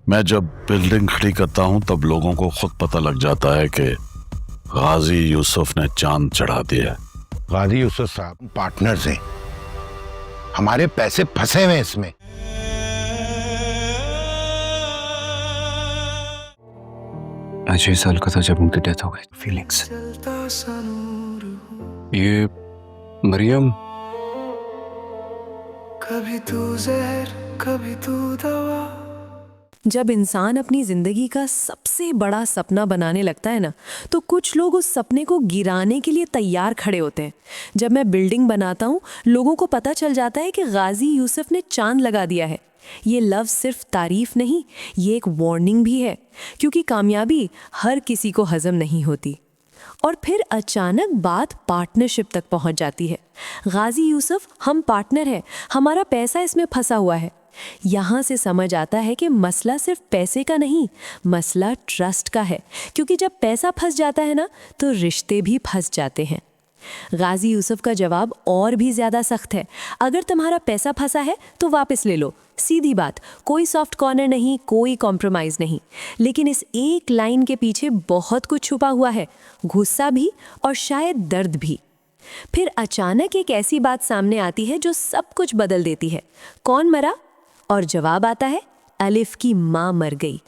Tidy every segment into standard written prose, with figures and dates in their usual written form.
मैं जब बिल्डिंग खड़ी करता हूं तब लोगों को खुद पता लग जाता है कि गाजी यूसुफ ने चांद चढ़ा दिया है। गाजी यूसुफ साहब पार्टनर्स हैं, हमारे पैसे फंसे हुए हैं इसमें। मैं 6 साल का था जब उनकी डेथ हो गई। फीलिंग्स ये मरियम, कभी तू जहर कभी तू दवा। जब इंसान अपनी जिंदगी का सबसे बड़ा सपना बनाने लगता है ना, तो कुछ लोग उस सपने को गिराने के लिए तैयार खड़े होते हैं। जब मैं बिल्डिंग बनाता हूँ, लोगों को पता चल जाता है कि गाजी यूसुफ ने चांद लगा दिया है। ये लफ्ज़ सिर्फ तारीफ नहीं, ये एक वार्निंग भी है, क्योंकि कामयाबी हर किसी को हजम नहीं होती। और फिर अचानक बात पार्टनरशिप तक पहुंच जाती है। गाजी यूसुफ, हम पार्टनर हैं, हमारा पैसा इसमें फंसा हुआ है। यहाँ से समझ आता है कि मसला सिर्फ पैसे का नहीं, मसला ट्रस्ट का है, क्योंकि जब पैसा फंस जाता है ना, तो रिश्ते भी फंस जाते हैं। गाजी यूसुफ का जवाब और भी ज़्यादा सख्त है। अगर तुम्हारा पैसा फंसा है तो वापस ले लो, सीधी बात, कोई सॉफ्ट कॉर्नर नहीं, कोई कॉम्प्रोमाइज़ नहीं। लेकिन इस एक लाइन के पीछे बहुत कुछ छुपा हुआ है, गुस्सा भी और शायद दर्द भी। फिर अचानक एक ऐसी बात सामने आती है जो सब कुछ बदल देती है। कौन मरा? और जवाब आता है, अलिफ की माँ मर गई।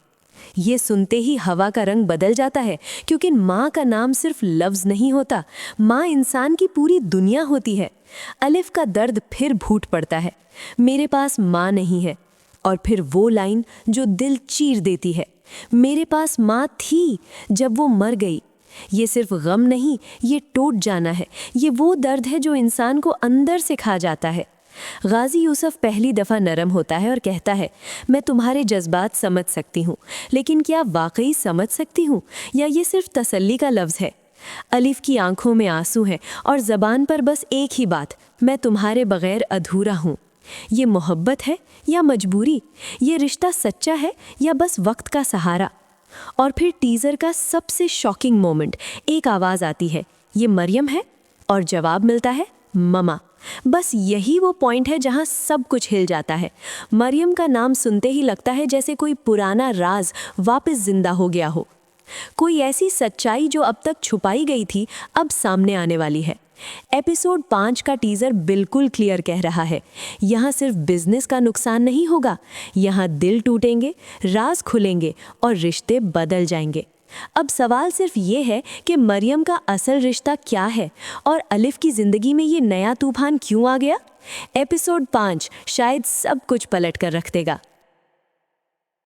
ये सुनते ही हवा का रंग बदल जाता है, क्योंकि माँ का नाम सिर्फ लफ्ज़ नहीं होता, माँ इंसान की पूरी दुनिया होती है। अलिफ का दर्द फिर फूट पड़ता है, मेरे पास माँ नहीं है। और फिर वो लाइन जो दिल चीर देती है, मेरे पास माँ थी जब वो मर गई। ये सिर्फ गम नहीं, ये टूट जाना है। ये वो दर्द है जो इंसान को अंदर से खा जाता है। गाजी यूसुफ पहली दफ़ा नरम होता है और कहता है, मैं तुम्हारे जज्बात समझ सकती हूँ, लेकिन क्या वाकई समझ सकती हूँ, या ये सिर्फ तसल्ली का लफ्ज़ है? अलिफ की आंखों में आंसू हैं और ज़बान पर बस एक ही बात, मैं तुम्हारे बग़ैर अधूरा हूँ। ये मोहब्बत है या मजबूरी? ये रिश्ता सच्चा है या बस वक्त का सहारा? और फिर टीज़र का सबसे शॉकिंग मोमेंट, एक आवाज़ आती है, ये मरियम है? और जवाब मिलता है, ममा। बस यही वो पॉइंट है जहाँ सब कुछ हिल जाता है। मरियम का नाम सुनते ही लगता है जैसे कोई पुराना राज वापस जिंदा हो गया हो। कोई ऐसी सच्चाई जो अब तक छुपाई गई थी, अब सामने आने वाली है। एपिसोड 5 का टीज़र बिल्कुल क्लियर कह रहा है, यहाँ सिर्फ बिजनेस का नुकसान नहीं होगा, यहाँ दिल टूटेंगे, राज खुलेंगे और रिश्ते बदल जाएंगे। अब सवाल सिर्फ ये है कि मरियम का असल रिश्ता क्या है और अलिफ की ज़िंदगी में ये नया तूफान क्यों आ गया? एपिसोड 5 शायद सब कुछ पलट कर रख देगा।